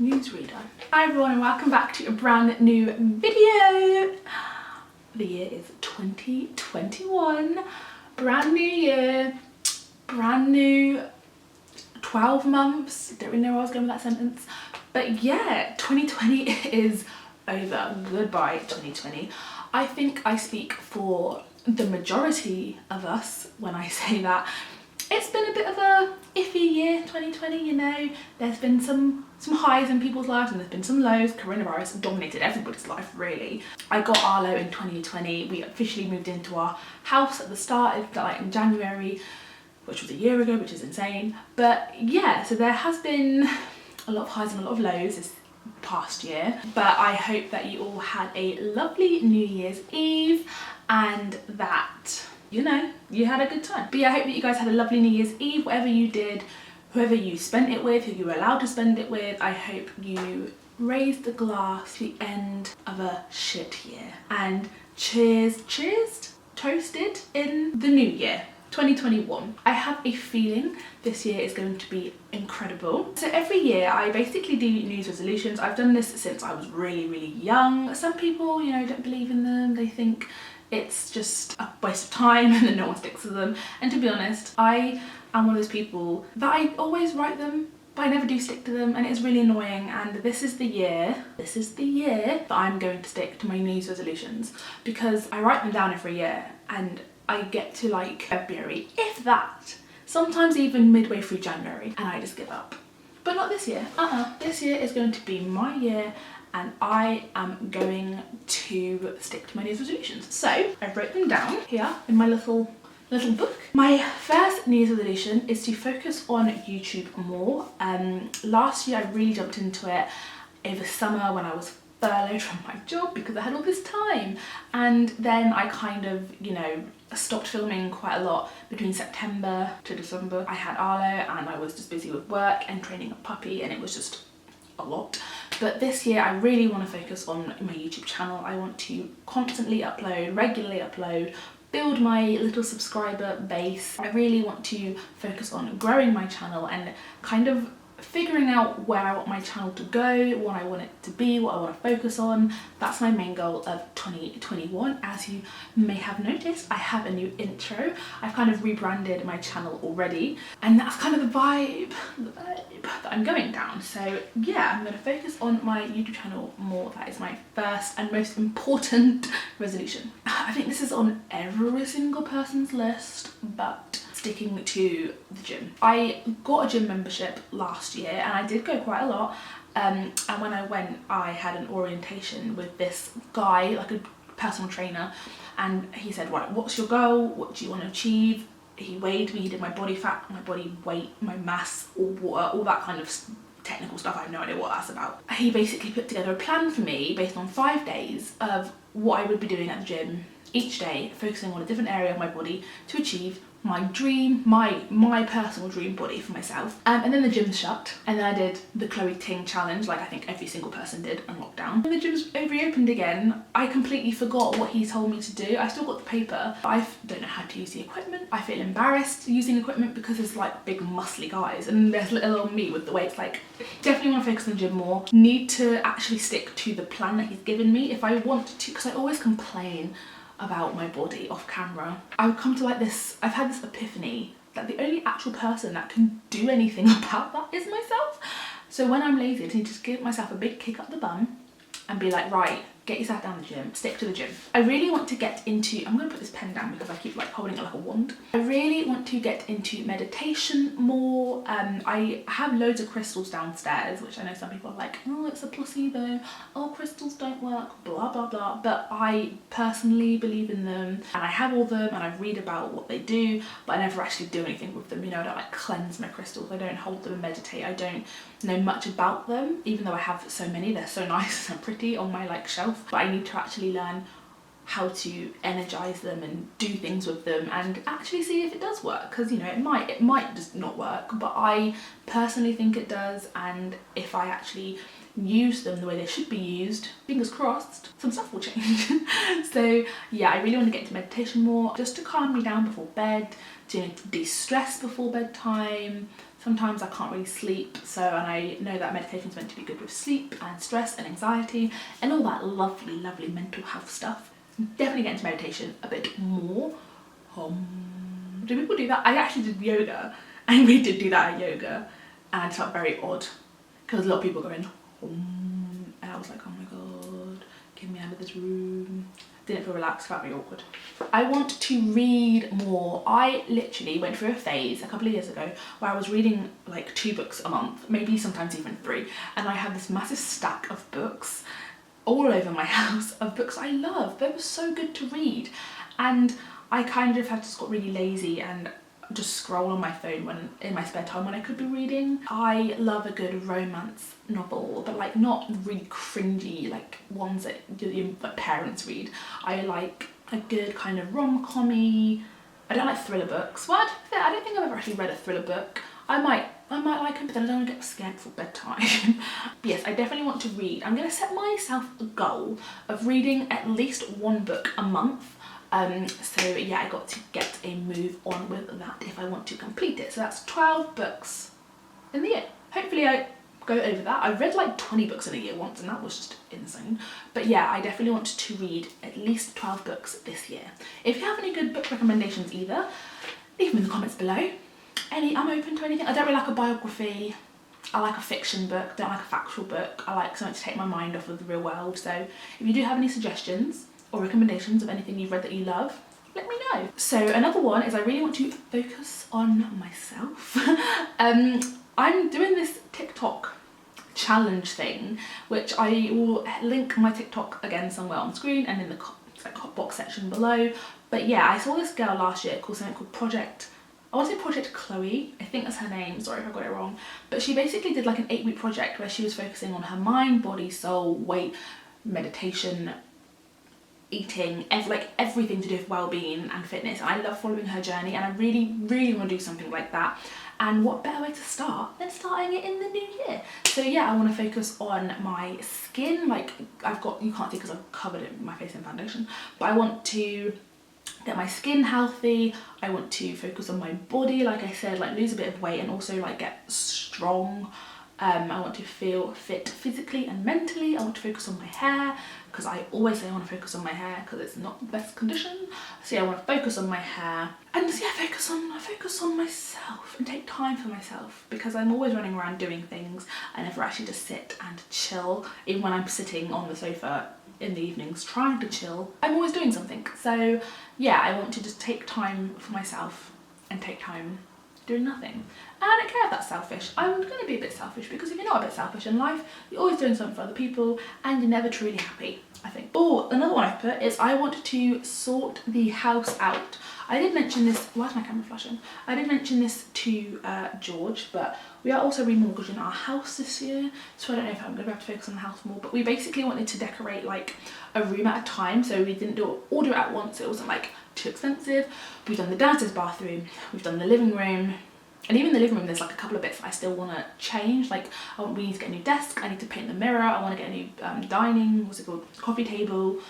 newsreader. Hi everyone and welcome back to a brand new video. The year is 2021, brand new year, brand new 12 months. Don't really know where I was going with that sentence, but yeah, 2020 is over. Goodbye 2020. I think I speak for the majority of us when I say that. It's been a bit of a iffy year, 2020, you know. There's been some highs in people's lives and there's been some lows. Coronavirus dominated everybody's life, really. I got Arlo in 2020. We officially moved into our house at the start of like in January, which was a year ago, which is insane. But yeah, so there has been a lot of highs and a lot of lows this past year. But I hope that you all had a lovely New Year's Eve and that, you know, you had a good time. But yeah, I hope that you guys had a lovely New Year's Eve, whatever you did, whoever you spent it with, who you were allowed to spend it with. I hope you raised the glass to the end of a shit year and toasted in the new year, 2021. I have a feeling this year is going to be incredible. So every year I basically do New Year's resolutions. I've done this since I was really young. Some people, you know, don't believe in them. They think it's just a waste of time and then no one sticks to them. And to be honest, I am one of those people that I always write them, but I never do stick to them, and it's really annoying. And this is the year that I'm going to stick to my New Year's resolutions, because I write them down every year and I get to like February, if that, sometimes even midway through January, and I just give up. But not this year. This year is going to be my year and I am going to stick to my New Year's resolutions. So I wrote them down here in my little book. My first New Year's resolution is to focus on YouTube more. Last year I really jumped into it over summer when I was furloughed from my job because I had all this time, and then I kind of, you know, stopped filming quite a lot between September to December. I had Arlo and I was just busy with work and training a puppy, and it was just a lot. But this year I really want to focus on my YouTube channel. I want to constantly upload, regularly upload, build my little subscriber base. I really want to focus on growing my channel and kind of figuring out where I want my channel to go, what I want it to be, what I want to focus on. That's my main goal of 2021. As you may have noticed, I have a new intro. I've kind of rebranded my channel already, and that's kind of the vibe that I'm going down. So yeah, I'm going to focus on my YouTube channel more. That is my first and most important resolution. I think this is on every single person's list, but sticking to the gym. I got a gym membership last year and I did go quite a lot, and when I went I had an orientation with this guy, like a personal trainer, and he said, right, what's your goal, what do you want to achieve? He weighed me, he did my body fat, my body weight, my mass, all water, all that kind of technical stuff. I have no idea what that's about. He basically put together a plan for me based on 5 days of what I would be doing at the gym each day, focusing on a different area of my body to achieve my dream, my personal dream body for myself. And then the gym's shut, and then I did the Chloe Ting challenge, like I think every single person did on lockdown. When the gym's reopened again, I completely forgot what he told me to do. I still got the paper, but I don't know how to use the equipment. I feel embarrassed using equipment because there's like big muscly guys and there's little old me with the weights. Like, definitely want to focus on the gym more. Need to actually stick to the plan that he's given me if I want to, because I always complain about my body off camera. I would come to like this, I've had this epiphany that the only actual person that can do anything about that is myself. So when I'm lazy, I need to just give myself a big kick up the bum and be like, right, get yourself down the gym, stick to the gym. I really want to get into, I'm gonna put this pen down because I keep like holding it like a wand. I really want to get into meditation more. I have loads of crystals downstairs, which I know some people are like, oh, it's a placebo, oh, crystals don't work, blah, blah, blah. But I personally believe in them, and I have all them, and I read about what they do, but I never actually do anything with them. You know, I don't like cleanse my crystals, I don't hold them and meditate, I don't know much about them, even though I have so many. They're so nice and pretty on my like shelf. But I need to actually learn how to energize them and do things with them and actually see if it does work, because you know, it might just not work, but I personally think it does. And if I actually use them the way they should be used, fingers crossed, some stuff will change. So yeah, I really want to get into meditation more, just to calm me down before bed, to de-stress before bedtime, Sometimes I can't really sleep, and I know that meditation is meant to be good with sleep and stress and anxiety and all that lovely, lovely mental health stuff. Definitely get into meditation a bit more. Do people do that? I actually did yoga, and we did do that at yoga, and it felt very odd because a lot of people going and I was like, oh my god, get me out of this room. Didn't feel relaxed, felt very awkward. I want to read more. I literally went through a phase a couple of years ago where I was reading like 2 books a month, maybe sometimes even 3, and I had this massive stack of books all over my house of books I love. They were so good to read, and I kind of have just got really lazy and just scroll on my phone when in my spare time when I could be reading. I love a good romance novel, but like not really cringy like ones that your like parents read. I like a good kind of rom-com-y. I don't like thriller books. Well, I don't think I've ever actually read a thriller book. I might like them, but then I don't want to get scared for bedtime. But yes, I definitely want to read. I'm going to set myself a goal of reading at least 1 book a month. So yeah, I got to get a move on with that if I want to complete it. So that's 12 books in the year. Hopefully I go over that. I read like 20 books in a year once, and that was just insane. But yeah, I definitely want to read at least 12 books this year. If you have any good book recommendations either, leave them in the comments below. I'm open to anything. I don't really like a biography. I like a fiction book, don't like a factual book. I like something to take my mind off of the real world. So if you do have any suggestions or recommendations of anything you've read that you love, let me know. So another one is I really want to focus on myself. I'm doing this TikTok challenge thing, which I will link my TikTok again somewhere on screen and in the box section below. But yeah, I saw this girl last year called something called I want to say Project Chloe, I think that's her name, sorry if I got it wrong. But she basically did like an 8-week project where she was focusing on her mind, body, soul, weight, meditation, eating, everything to do with well-being and fitness. And I love following her journey, and I really, really want to do something like that. And what better way to start than starting it in the new year? So yeah, I want to focus on my skin. Like you can't see because I've covered it with my face in foundation, but I want to get my skin healthy. I want to focus on my body, like I said, like lose a bit of weight and also like get strong. I want to feel fit physically and mentally. I want to focus on my hair because I always say I want to focus on my hair because it's not the best condition. So yeah, I want to focus on my hair and yeah, focus on myself and take time for myself, because I'm always running around doing things. I never actually just sit and chill. Even when I'm sitting on the sofa in the evenings trying to chill, I'm always doing something. So yeah, I want to just take time for myself and take time doing nothing. And I don't care if that's selfish. I'm going to be a bit selfish, because if you're not a bit selfish in life, you're always doing something for other people and you're never truly happy, I think. Oh, another one I put is I want to sort the house out. I did mention this, why is my camera flashing? I did mention this to George, but we are also remortgaging our house this year, so I don't know if I'm going to be able to focus on the house more, but we basically wanted to decorate like a room at a time, so we didn't all do it at once. It wasn't like too expensive. We've done the downstairs bathroom, we've done the living room, and even the living room there's like a couple of bits that I still want to change. Like we need to get a new desk, I need to paint the mirror, I want to get a new coffee table.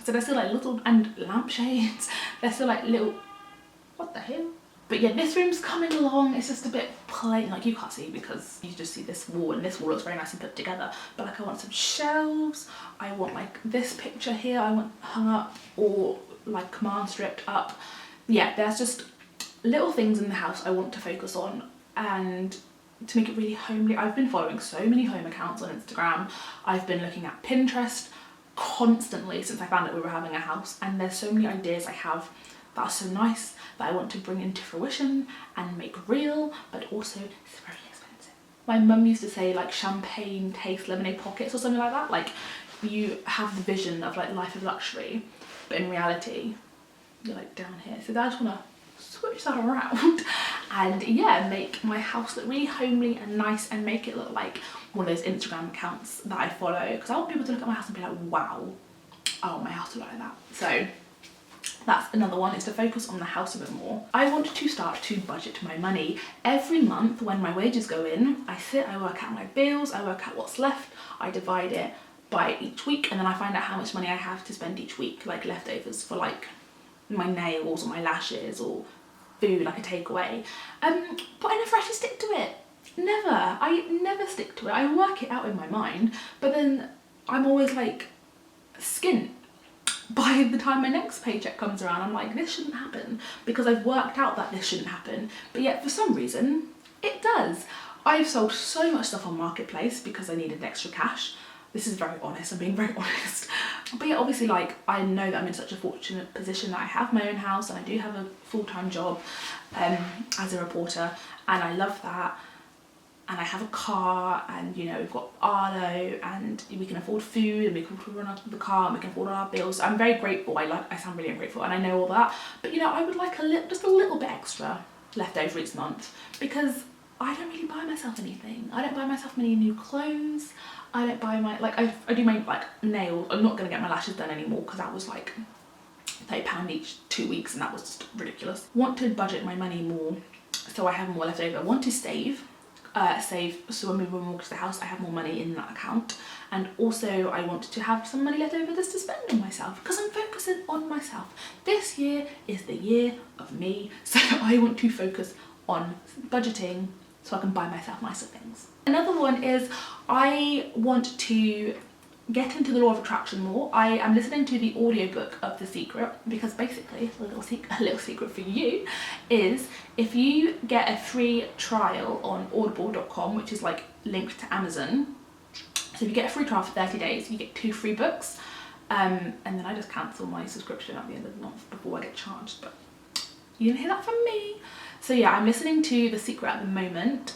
So they're still like little, and lampshades, they're still like little, what the hell? But yeah, this room's coming along. It's just a bit plain, like you can't see because you just see this wall, and this wall looks very nicely put together. But like I want some shelves, I want like this picture here, I want hung up or like command stripped up. Yeah, there's just little things in the house I want to focus on and to make it really homely. I've been following so many home accounts on Instagram. I've been looking at Pinterest constantly since I found out we were having a house, and there's so many ideas I have that are so nice that I want to bring into fruition and make real, but also it's very expensive. My mum used to say like champagne taste lemonade pockets or something like that. Like you have the vision of like life of luxury, but in reality you're like down here. So I just want to switch that around and yeah, make my house look really homely and nice and make it look like one of those Instagram accounts that I follow, because I want people to look at my house and be like, wow, I want my house to look like that. So that's another one, is to focus on the house a bit more. I want to start to budget my money. Every month when my wages go in, I work out my bills, I work out what's left, I divide it by each week, and then I find out how much money I have to spend each week, like leftovers for like my nails or my lashes or food, like a takeaway. But I never actually stick to it. Never. I never stick to it. I work it out in my mind, but then I'm always like skint. By the time my next paycheck comes around, I'm like, this shouldn't happen, because I've worked out that this shouldn't happen, but yet for some reason it does. I've sold so much stuff on Marketplace because I needed extra cash. This is very honest, I'm being very honest. But yeah, obviously, like, I know that I'm in such a fortunate position that I have my own house and I do have a full-time job as a reporter, and I love that. And I have a car, and you know, we've got Arlo, and we can afford food, and we can afford run out of the car, and we can afford all our bills. So I'm very grateful. I sound really ungrateful, and I know all that. But you know, I would like just a little bit extra left over each month, because I don't really buy myself anything. I don't buy myself many new clothes. I don't buy my, like, I do my like nails. I'm not gonna get my lashes done anymore because that was like £30 each 2 weeks, and that was just ridiculous. Want to budget my money more so I have more left over. Want to save so when we remortgage the house, I have more money in that account, and also I want to have some money left over just to spend on myself, because I'm focusing on myself. This year is the year of me, so I want to focus on budgeting so I can buy myself nicer things. Another one is I want to get into the law of attraction more. I am listening to the audiobook of The Secret, because basically a little secret for you is, if you get a free trial on audible.com, which is like linked to Amazon, so if you get a free trial for 30 days, you get 2 free books, and then I just cancel my subscription at the end of the month before I get charged, but you didn't hear that from me. So yeah, I'm listening to The Secret at the moment.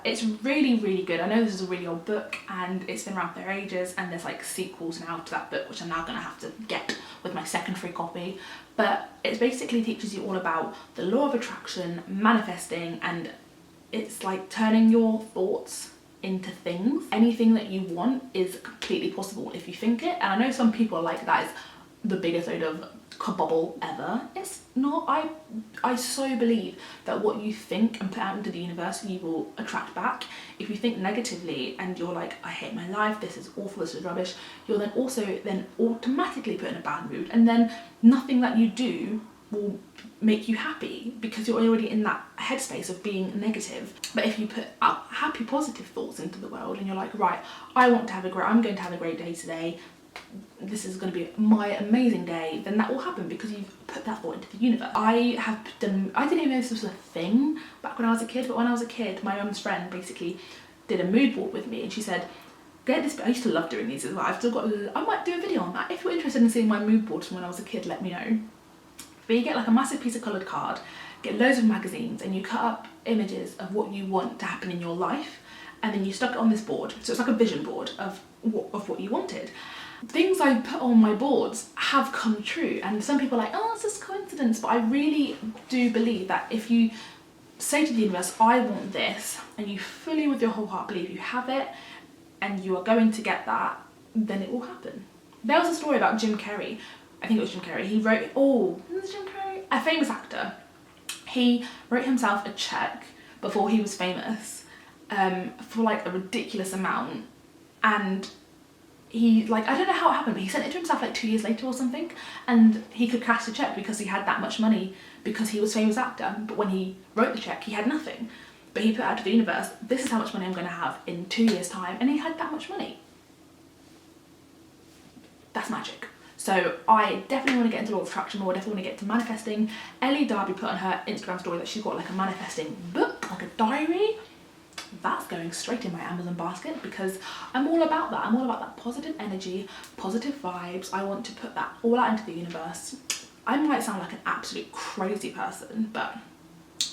It's really, really good. I know this is a really old book and it's been around for ages, and there's like sequels now to that book, which I'm now gonna have to get with my second free copy. But it basically teaches you all about the law of attraction, manifesting, and it's like turning your thoughts into things. Anything that you want is completely possible if you think it. And I know some people are like, that is the biggest load of kabobble ever. It's not. I so believe that what you think and put out into the universe, you will attract back. If you think negatively and you're like, I hate my life, this is awful, this is rubbish, you'll then also automatically put in a bad mood, and then nothing that you do will make you happy, because you're already in that headspace of being negative. But if you put out happy, positive thoughts into the world, and you're like, right, I'm going to have a great day today, this is going to be my amazing day, then that will happen because you've put that thought into the universe. I didn't even know this was a thing back when I was a kid, but when I was a kid, my mum's friend basically did a mood board with me, and she said, get this. I used to love doing these as well. I've still got, I might do a video on that. If you're interested in seeing my mood boards from when I was a kid, let me know. But you get like a massive piece of coloured card, get loads of magazines, and you cut up images of what you want to happen in your life, and then you stuck it on this board. So it's like a vision board of what you wanted. Things I put on my boards have come true, and some people are like, oh, it's just coincidence, but I really do believe that if you say to the universe, I want this, and you fully with your whole heart believe you have it and you are going to get that, then it will happen. There was a story about Jim Carrey. I think it was Jim Carrey. He wrote, was it Jim Carrey? A famous actor. He wrote himself a check before he was famous for like a ridiculous amount, and he, like, I don't know how it happened, but he sent it to himself like 2 years later or something, and he could cash the check because he had that much money because he was a famous actor. But when he wrote the check, he had nothing, but he put out to the universe, this is how much money I'm going to have in 2 years time, and he had that much money. That's magic. So I definitely want to get into law of attraction more. I definitely want to get to manifesting. Ellie Darby put on her Instagram story that she's got like a manifesting book, like a diary. That's going straight in my Amazon basket, because I'm all about that. I'm all about that positive energy, positive vibes. I want to put that all out into the universe. I might sound like an absolute crazy person, but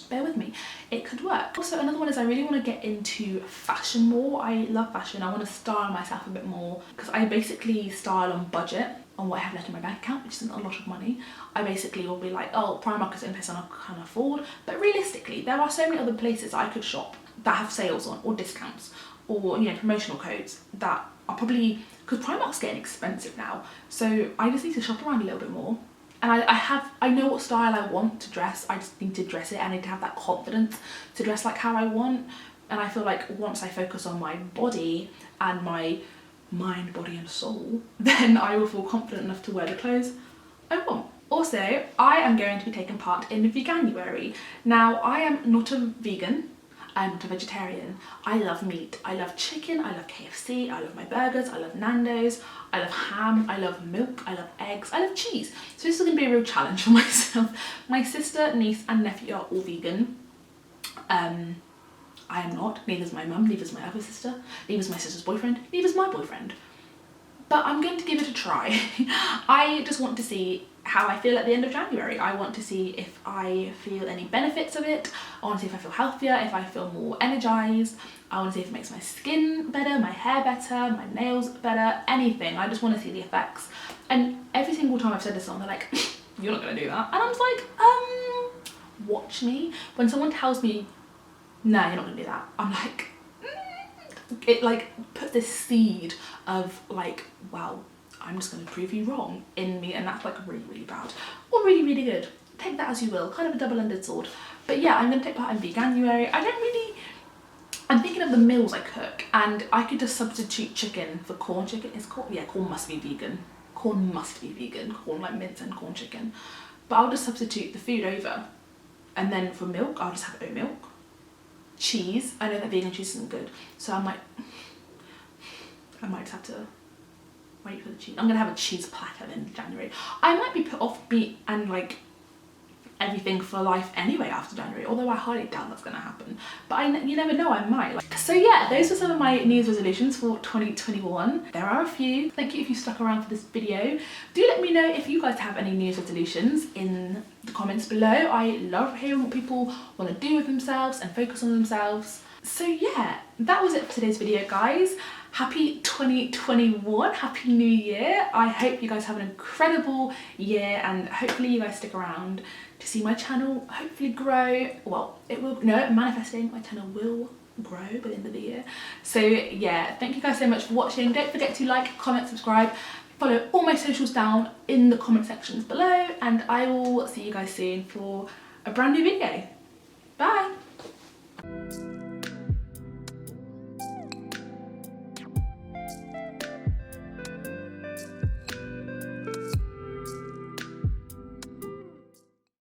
bear with me, it could work. Also, another one is I really want to get into fashion more. I love fashion. I want to style myself a bit more, because I basically style on budget, on what I have left in my bank account, which isn't a lot of money. I basically will be like, oh, Primark is the only place I can afford, but realistically there are so many other places I could shop that have sales on, or discounts, or, you know, promotional codes that are probably, because Primark's getting expensive now, so I just need to shop around a little bit more. And I know what style I want to dress. I just need to dress it. I need to have that confidence to dress like how I want. And I feel like once I focus on my body and my mind, body and soul, then I will feel confident enough to wear the clothes I want. Also, I am going to be taking part in Veganuary. Now, I am not a vegan, I'm not a vegetarian. I love meat. I love chicken, I love KFC, I love my burgers, I love Nando's, I love ham, I love milk, I love eggs, I love cheese. So this is going to be a real challenge for myself. My sister, niece and nephew are all vegan. I am not, neither is my mum, neither is my other sister, neither is my sister's boyfriend, neither is my boyfriend. But I'm going to give it a try. I just want to see how I feel at the end of January. I want to see if I feel any benefits of it. I want to see if I feel healthier, if I feel more energized. I want to see if it makes my skin better, my hair better, my nails better, anything. I just want to see the effects. And every single time I've said this on, they're like, you're not going to do that. And I'm just like, watch me. When someone tells me, no, you're not going to do that, I'm like, it like puts this seed of like, well, I'm just going to prove you wrong in me, and that's like really, really bad or really, really good. Take that as you will, kind of a double-ended sword. But yeah, I'm going to take part in Veganuary. I'm thinking of the meals I cook, and I could just substitute chicken for corn. Chicken is corn, yeah, corn must be vegan. Corn must be vegan, corn like mince and corn chicken. But I'll just substitute the food over, and then for milk, I'll just have oat milk. Cheese, I know that vegan cheese isn't good, so I might just have to wait for the cheese. I'm gonna have a cheese platter in January. I might be put off meat and like everything for life anyway after January, although I highly doubt that's gonna happen. But you never know, I might. So yeah, those are some of my New Year's resolutions for 2021. There are a few. Thank you if you stuck around for this video. Do let me know if you guys have any New Year's resolutions in the comments below. I love hearing what people want to do with themselves and focus on themselves. So yeah, that was it for today's video, guys. Happy 2021, happy new year. I hope you guys have an incredible year, and hopefully you guys stick around to see my channel hopefully grow. Well, it will, no, manifesting, my channel will grow by the end of the year. So yeah, thank you guys so much for watching. Don't forget to like, comment, subscribe, follow all my socials down in the comment sections below, and I will see you guys soon for a brand new video. Bye.